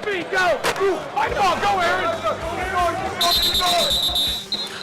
feet, go! Fight on, go, Aaron!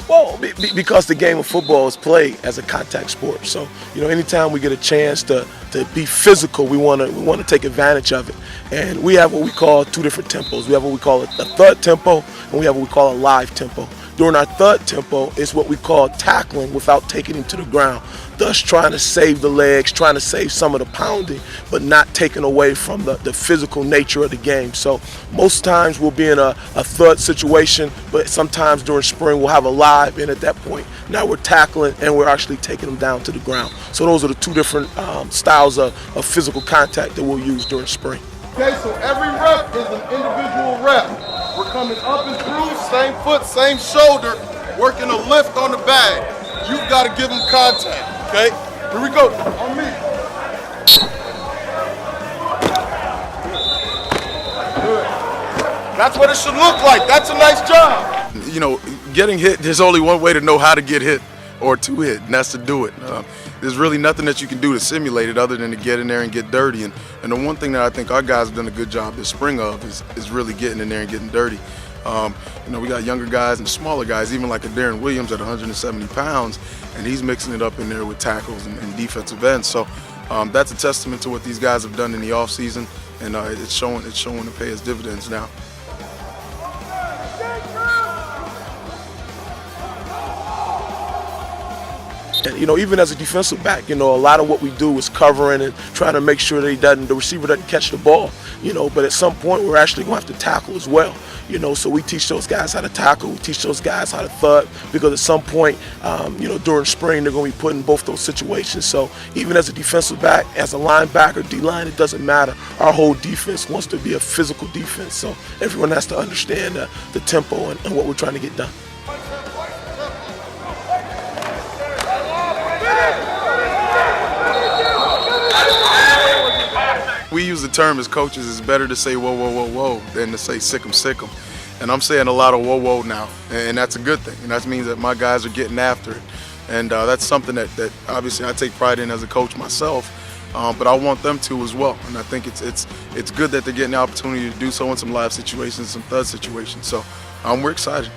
Well, because the game of football is played as a contact sport, so anytime we get a chance to be physical, we want to take advantage of it. And we have what we call two different tempos. We have what we call a thud tempo, and we have what we call a live tempo. During our thud tempo is what we call tackling without taking him to the ground, thus trying to save the legs, trying to save some of the pounding, but not taking away from the physical nature of the game. So most times we'll be in a thud situation, but sometimes during spring we'll have a live, and at that point now we're tackling and we're actually taking them down to the ground. So those are the two different styles of physical contact that we'll use during spring. Okay, so every rep is an individual rep. We're coming up and through, same foot, same shoulder, working a lift on the bag. You've got to give them contact, okay? Here we go, on me. Good. That's what it should look like. That's a nice job. Getting hit, there's only one way to know how to get hit or to hit, and that's to do it. There's really nothing that you can do to simulate it other than to get in there and get dirty. And the one thing that I think our guys have done a good job this spring of is really getting in there and getting dirty. We got younger guys and smaller guys, even like a Darren Williams at 170 pounds, and he's mixing it up in there with tackles and defensive ends. So that's a testament to what these guys have done in the offseason, and it's showing to pay its dividends now. And, even as a defensive back, a lot of what we do is covering and trying to make sure that the receiver doesn't catch the ball, but at some point we're actually going to have to tackle as well, so we teach those guys how to tackle, we teach those guys how to thud, because at some point, during spring they're going to be put in both those situations. So even as a defensive back, as a linebacker, D-line, it doesn't matter. Our whole defense wants to be a physical defense, so everyone has to understand the tempo and what we're trying to get done. We use the term as coaches, it's better to say whoa, whoa, whoa, whoa than to say sick 'em, sick 'em. And I'm saying a lot of whoa, whoa now, and that's a good thing. And that means that my guys are getting after it. And that's something that obviously I take pride in as a coach myself, but I want them to as well. And I think it's good that they're getting the opportunity to do so in some live situations, some thud situations. So we're excited.